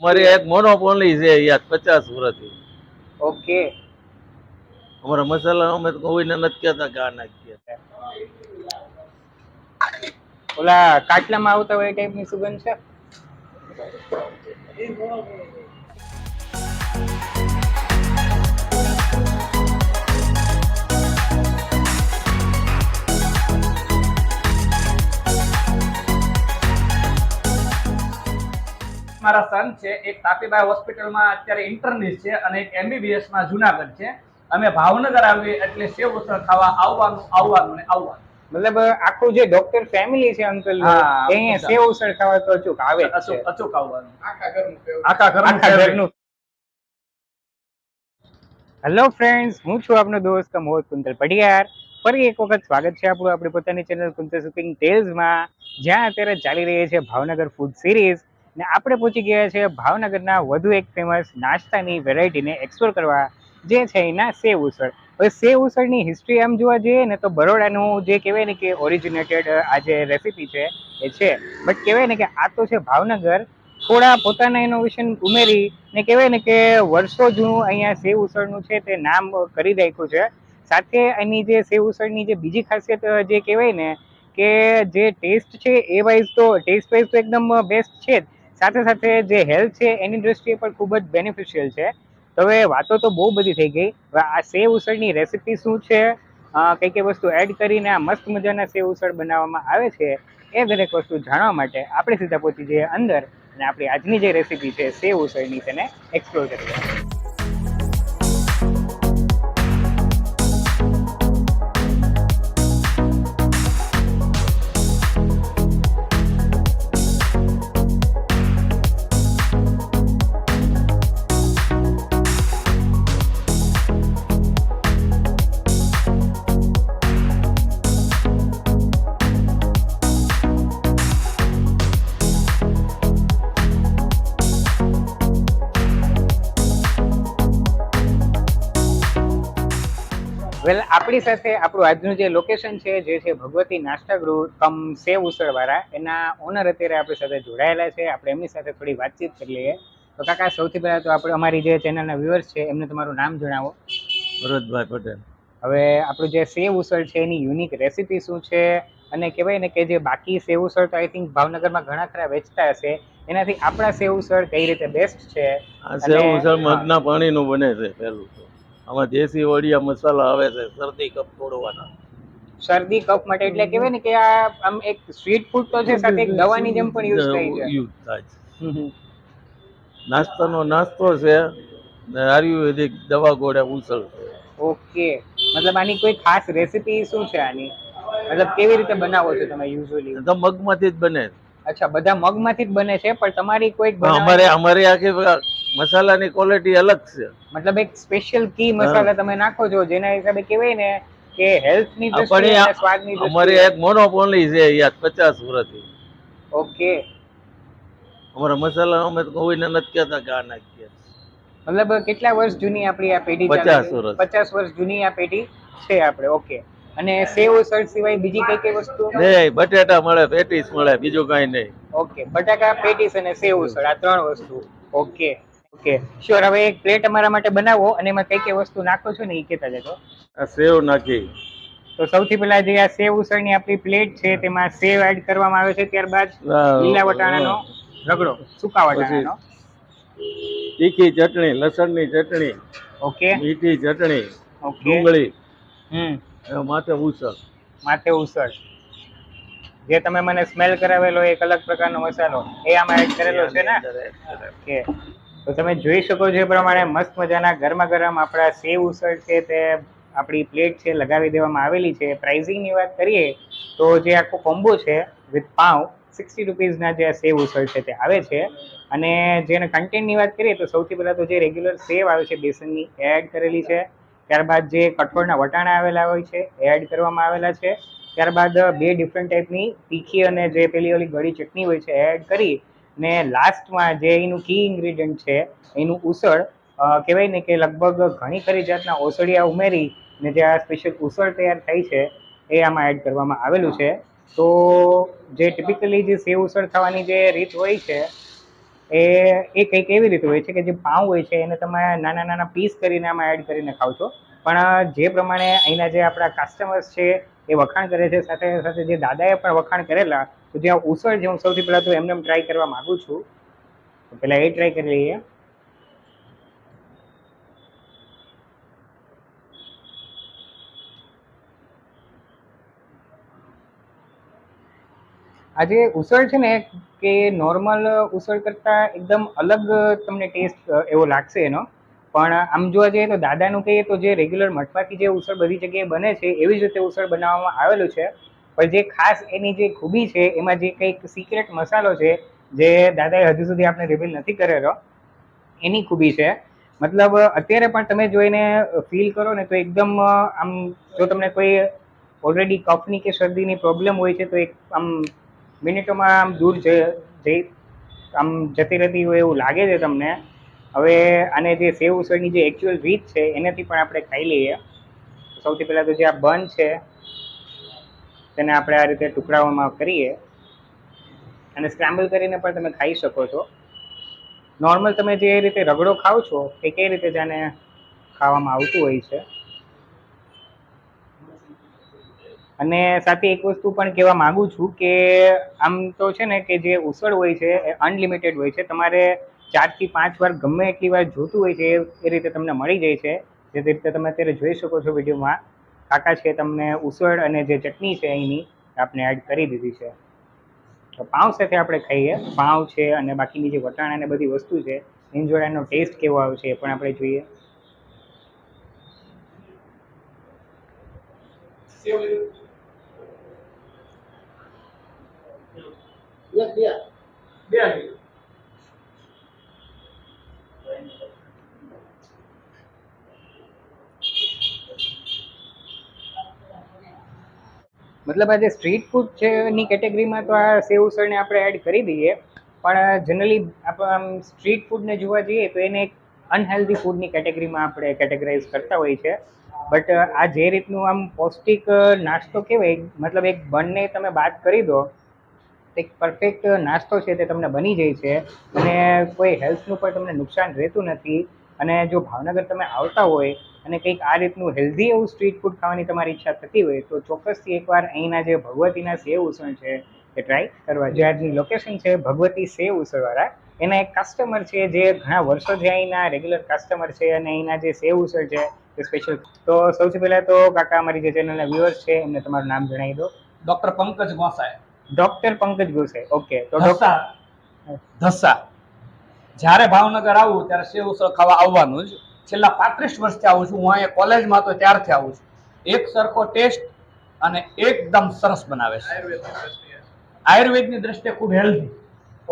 અમારી એક મોનોપોલી છે યાર 50 વર્ષથી. ઓકે. અમારા મસાલા અમે તો કોઈને નથી કહેતા કે આ નાખીએ. ઓલા કાટલામાં આવતા હોય એ ટાઈપની સુગંધ છે. મારા સન છે એક તાપીબાઈ હોસ્પિટલમાં અત્યારે ઇન્ટર્નિસ્ટ છે અને એક MBBS માં જુનાગઢ છે. અમે ભાવનગર આવીએ એટલે સેવ ઉસળ ખાવા આવવાનું ને આવવાનું. મતલબ આખું જે ડોક્ટર ફેમિલી છે અંકલ અહીંયા સેવ ઉસળ ખાવા તો અચૂક આવે અચૂક આવવાનું. આખા ઘરનું. હેલો ફ્રેન્ડ્સ, હું છું આપનો દોસ્ત કમોદ કુંતલ પડિયાર. ફરી એક વખત સ્વાગત છે આપણું આપણી પોતાની ચેનલ કુંતલ કુકિંગ ટેલ્સમાં, જ્યાં અત્યારે ચાલી રહી છે ભાવનગર ફૂડ સિરીઝ. ને આપણે પહોંચી ગયા છે ભાવનગરના વધુ એક ફેમસ નાસ્તાની વેરાયટીને એક્સપ્લોર કરવા, જે છે એના સેવ ઉસળ. હવે સેવ ઉસળની હિસ્ટ્રી આમ જોવા જઈએ ને તો બરોડાનું જે કહેવાય ને કે ઓરિજિનેટેડ આ જે રેસીપી છે એ છે, બટ કહેવાય ને કે આ તો છે ભાવનગર થોડા પોતાના ઇનોવેશન ઉમેરી ને કહેવાય ને કે વર્ષો જૂનું અહીંયા સેવ ઉસળનું છે તે નામ કરી રાખ્યું છે. સાથે એની જે સેવ ઉસળની જે બીજી ખાસિયત જે કહેવાય ને કે જે ટેસ્ટ છે એ વાઇઝ તો ટેસ્ટ વાઇઝ તો એકદમ બેસ્ટ છે જ, સાથે સાથે જે હેલ્થ છે એની દ્રષ્ટિએ પણ ખૂબ જ બેનિફિશિયલ છે. તો હવે વાતો તો બહુ બધી થઈ ગઈ. હવે આ સેવ ઉસળની રેસીપી શું છે, કઈ કઈ વસ્તુ એડ કરીને આ મસ્ત મજાના સેવ ઉસળ બનાવવામાં આવે છે, એ દરેક વસ્તુ જાણવા માટે આપણે સીધા પહોંચી જઈએ અંદર અને આપણી આજની જે રેસીપી છે સેવ ઉસળની તેને એક્સપ્લોર કરીએ. વેલ, આપણી સાથે આપણું આજનું જે લોકેશન છે જે છે ભગવતી નાસ્તા ગૃહ કમ સેવ ઉસળ વાળા, એના ઓનર અત્યારે આપણી સાથે જોડાયેલા છે. આપણે એમની સાથે થોડી વાતચીત કરી લઈએ. તો કાકા, સૌથી પહેલા તો આપણે અમારી જે ચેનલના વ્યુઅર્સ છે એમને તમારું નામ જણાવો. ભરતભાઈ પટેલ. હવે આપણું જે સેવ ઉસળ છે એની યુનિક રેસીપી શું છે, અને કહેવાય ને કે જે બાકી સેવ ઉસળ તો આઈ થિંક ભાવનગરમાં ઘણા ખરા વેચતા હશે, એનાથી આપણા સેવ ઉસળ કઈ રીતે બેસ્ટ છે. આ સેવ ઉસળ મગના પાણીનું બને છે. પહેલું તો આમાં દેશી વડિયા મસાલા આવે છે શરદી કફ તોડવાના. શરદી કફ માટે એટલે કહેવાય ને કે આ આમ એક સ્વીટ ફૂડ તો છે, સાથે એક દવાની જેમ પણ યુઝ થાય છે. નાસ્તાનો નાસ્તો છે ને આયુર્વેદિક દવા ગોળે ઉસળ છે. ઓકે, મતલબ આની કોઈ ખાસ રેસીપી શું છે આની, મતલબ કેવી રીતે બનાવો છો તમે યુઝ્યુઅલી? તો મગમાંથી જ બને. અચ્છા, બધા મગમાંથી જ બને છે, પણ તમારી કોઈક અમારી આખી મસાલાની ક્વોલિટી અલગ છે. મતલબ એક સ્પેશિયલ કી મસાલા તમે નાખો છો, જેના હિસાબે કહેવાય ને કે હેલ્થની દ્રષ્ટિએ અને સ્વાદની દ્રષ્ટિએ અમારી એક મોનોપોલી છે યાર 50 વર્ષથી. ઓકે. અમારા મસાલા અમે તો કોઈને નથી કહેતા કે આ નાખીએ. મતલબ કેટલા વર્ષ જૂની આપણી આ પેઢી? 50 વર્ષ. 50 વર્ષ જૂની આ પેઢી છે આપણે. ઓકે. અને સેવ ઉસળ સિવાય બીજી કઈ કઈ વસ્તુ? નહીં, બટેટા મળે, પેટીસ મળે, બીજું કાંઈ નહીં. ઓકે, બટાકા, પેટીસ અને સેવ ઉસળ, આ ત્રણ વસ્તુ. Okay okay, sure. હવે એક પ્લેટ અમારા માટે બનાવો અને એમાં કઈ કઈ વસ્તુ નાખો છો ને એ કહેતા જજો. આ સેવ નાખી. તો સૌથી પહેલા જે આ સેવ ઉસળની આપણી પ્લેટ છે તેમાં સેવ એડ કરવામાં આવે છે, ત્યારબાદ લીલા વટાણાનો રગડો, સૂકા વટાણાનો, તીખી ચટણી, લસણની ચટણી, ઓકે, મીઠી ચટણી, ઓકે, ડુંગળી, માથે ઉસળ. જે તમે મને સ્મેલ કરાવેલો એક અલગ પ્રકારનો મસાલો એ આમાં એડ કરેલો છે ને? ઓકે. તો તમે જોઈ શકો છો એ પ્રમાણે મસ્ત મજાના ગરમા ગરમ આપણા સેવ ઉસળ છે તે આપણી પ્લેટ છે લગાવી દેવામાં આવેલી છે. પ્રાઇઝિંગની વાત કરીએ તો જે આખો કોમ્બો છે વિથ પાઉં, 60 રૂપીઝના જે સેવ ઉસળ છે તે આવે છે. અને જેને કન્ટેન્ટની વાત કરીએ તો સૌથી પહેલાં તો જે રેગ્યુલર સેવ આવે છે બેસનની એ એડ કરેલી છે. ત્યારબાદ જે કઠોળના વટાણા આવેલા હોય છે એ એડ કરવામાં આવેલા છે. ત્યારબાદ બે ડિફરન્ટ ટાઈપની તીખી અને જે પેલી ઓલી ગળી ચટણી હોય છે એ એડ કરી ને લાસ્ટમાં જે એનું કી ઇન્ગ્રીડિયન્ટ છે એનું ઉસળ, કહેવાય ને કે લગભગ ઘણી ખરી જાતના ઓસળિયા ઉમેરી ને જે આ સ્પેશિયલ ઉસળ તૈયાર થાય છે એ આમાં એડ કરવામાં આવેલું છે. તો જે ટિપિકલી જે સેવ ઉસળ ખાવાની જે રીત હોય છે એ કંઈક એવી રીતે હોય છે કે જે પાઉં હોય છે એને તમે નાના નાના પીસ કરીને આમાં એડ કરીને ખાવ છો. પણ જે પ્રમાણે અહીંના જે આપણા કસ્ટમર્સ છે એ વખાણ કરે છે, સાથે સાથે જે દાદાએ પણ વખાણ કરેલા, તો જ્યાં ઉસળ જે હું સૌથી પહેલાં તો એમને ટ્રાય કરવા માગું છું. તો પહેલાં એ ટ્રાય કરી લઈએ. આ જે ઉસળ છે ને કે નોર્મલ ઉસળ કરતાં એકદમ અલગ તમને ટેસ્ટ એવો લાગશે એનો. પણ આમ જોવા જઈએ તો દાદાનું કહીએ તો જે રેગ્યુલર મઠમાંથી જે ઉસળ બધી જગ્યાએ બને છે એવી જ રીતે ઉસળ બનાવવામાં આવેલું છે. પણ જે ખાસ એની જે ખૂબી છે એમાં જે કંઈક સિક્રેટ મસાલો છે જે દાદાએ હજુ સુધી આપણે રિવીલ નથી કરેલો, એની ખૂબી છે. મતલબ અત્યારે પણ તમે જોઈને ફીલ કરો ને તો એકદમ આમ, જો તમને કોઈ ઓલરેડી કફની કે શરદીની પ્રોબ્લેમ હોય છે તો એક આમ મિનિટોમાં આમ દૂર જઈ આમ જતી રહેતી હોય એવું લાગે છે તમને. હવે આને જે સેવ ઉસળની જે એકચ્યુઅલ રીત છે એનાથી પણ આપણે ખાઈ લઈએ. સૌથી પહેલાં તો જે આ બન છે તેને આપણે આ રીતે ટુકડાઓમાં કરીએ અને સ્ક્રેમ્બલ કરીને પણ તમે ખાઈ શકો છો. નોર્મલ તમે જે રીતે રગડો ખાવ છો એ કઈ રીતે જાને ખાવામાં આવતું હોય છે. અને સાથે એક વસ્તુ પણ કહેવા માગું છું કે આમ તો છે ને કે જે ઉસળ હોય છે એ અનલિમિટેડ હોય છે. તમારે 4 થી 5 વાર ગમે એટલી વાર જોતું હોય છે એ રીતે તમને મળી જાય છે. જે રીતે તમે અત્યારે જોઈ શકો છો વિડીયોમાં, કાકા છે તમને ઉસળ અને જે ચટણી છે અહીંની આપણે એડ કરી દીધી છે. તો પાઉં સાથે આપણે ખાઈએ. પાઉં છે અને બાકીની જે વટાણા ને બધી વસ્તુ છે એની જોડે એનો ટેસ્ટ કેવો આવશે એ પણ આપણે જોઈએ. મતલબ આ જે સ્ટ્રીટ ફૂડ છે એની કેટેગરીમાં તો આ સેવ ઉસળને આપણે એડ કરી દઈએ. પણ જનરલી આપણે આમ સ્ટ્રીટ ફૂડને જોવા જઈએ તો એને એક અનહેલ્ધી ફૂડની કેટેગરીમાં આપણે કેટેગરાઇઝ કરતા હોઈએ છે. બટ આ જે રીતનું આમ પૌષ્ટિક નાસ્તો કહેવાય, મતલબ એક બનને તમે બાદ કરી દો, એક પરફેક્ટ નાસ્તો છે તે તમને બની જાય છે અને કોઈ હેલ્થનું પણ તમને નુકસાન રહેતું નથી. અને જો ભાવનગર તમે આવતા હોય અને કંઈક આ રીતનું હેલ્ધી એવું સ્ટ્રીટ ફૂડ ખાવાની તમારી ઈચ્છા થતી હોય તો ચોક્કસથી એકવાર અહીંના જે ભગવતીના સેવ ઉસળ છે એ ટ્રાય કરવા. જે આજની લોકેશન છે ભગવતી સેવ ઉસળવાળા, એના એક કસ્ટમર છે જે ઘણા વર્ષોથી અહીંના રેગ્યુલર કસ્ટમર છે અને અહીંના જે સેવ ઉસળ છે એ સ્પેશિયલ. તો સૌથી પહેલાં તો કાકા અમારી જે ચેનલના વ્યુઅર્સ છે એમને તમારું નામ જણાવી દો. Doctor Pankaj Gosai, doctor Pankaj Gosai. Okay. તો ધસ્સા. જ્યારે ભાવનગર આવું ત્યારે સેવ ઉસળ ખાવા આવવાનું જ. છેલ્લા 35 વર્ષથી આવું છું. હું અહીંયા કોલેજમાં હતો ત્યારથી આવું છું. એક સરખો ટેસ્ટ અને એકદમ સરસ બનાવે છે. આયુર્વેદની દ્રષ્ટિએ ખૂબ હેલ્ધી.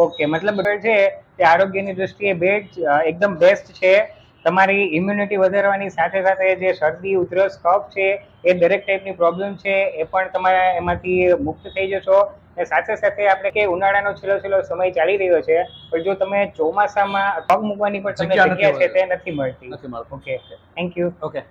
ઓકે, મતલબ છે તે આરોગ્યની દ્રષ્ટિએ એકદમ બેસ્ટ છે. તમારી ઇમ્યુનિટી વધારવાની સાથે સાથે જે શરદી, ઉધરસ, કફ છે એ દરેક ટાઈપની પ્રોબ્લેમ છે એ પણ તમારે એમાંથી મુક્ત થઈ જશો. અને સાથે સાથે આપણે કે ઉનાળાનો છેલ્લો સમય ચાલી રહ્યો છે, પણ જો તમે ચોમાસામાં પગ મૂકવાની પણ તમને જગ્યા છે તે નથી મળતી. Okay, thank you. ઓકે.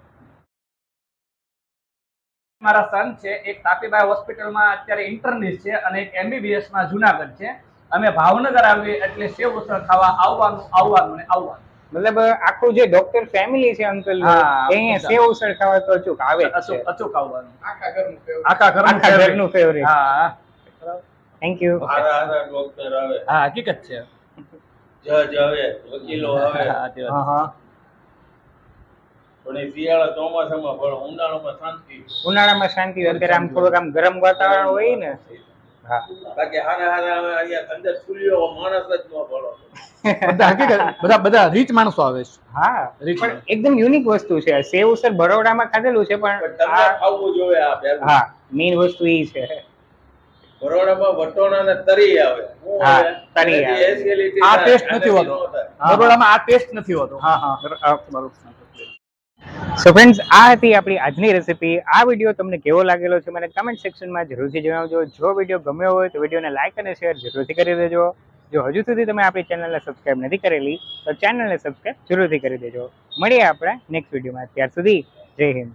મારા સન છે એક તાપીબાઈ હોસ્પિટલમાં અત્યારે ઇન્ટર્નિસ્ટ છે અને એક MBBS માં જુનાગઢ છે. અમે ભાવનગર આવીએ એટલે સેવ ઉસળ ખાવા આવવાનું ને આવવાનું. મતલબ આખું જે ડોક્ટર ફેમિલી છે અંકલ, અહીંયા સેવ ઉસળ ખાવા તો અચૂક આવે જ છે. અચૂક આવવાનું. આખા ઘરનું ફેવરિટ. હા, થેન્ક યુ. હારા ડોક્ટર આવે, હા, હકીકત છે. જજ આવે, વકીલો આવે. હા. પણ એ શિયાળા ચોમાસામાં પણ ઉનાળામાં શાંતિ. ઉનાળામાં શાંતિ. અત્યારે આમ થોડુંક આમ ગરમ વાતાવરણ હોય ને. હા. બાકી હારા અમે અહીંયા અંદર ફૂલ્યો માણસ જ ન ભળો. બધા હકીકત બધા રીચ માણસો આવે છે. હા, પણ એકદમ યુનિક વસ્તુ છે. સેવ ઉસળ બરોડામાં ખાધેલું છે પણ તમને ખાવું જોઈએ આ પહેલું. હા, મેઇન વસ્તુ ઈ છે. બરોડામાં વટોણા ને તરી આવે. હા, તરી આવે. આ ટેસ્ટ નથી હોતો. બરોડામાં આ ટેસ્ટ નથી હોતો. હા. સો ફ્રેન્ડ્સ, આ હતી આપણી આજની રેસીપી. આ વિડીયો તમને કેવો લાગેલો છે મને કમેન્ટ સેક્શનમાં જરૂરથી જણાવજો. જો વિડીયો ગમ્યો હોય તો વિડીયોને લાઇક અને શેર જરૂરથી કરી દેજો. જો હજુ સુધી તમે આપણી ચેનલને સબસ્ક્રાઇબ નથી કરેલી તો ચેનલને સબસ્ક્રાઇબ જરૂરથી કરી દેજો. મળીએ આપણે નેક્સ્ટ વિડીયોમાં. ત્યાર સુધી જય હિન્દ.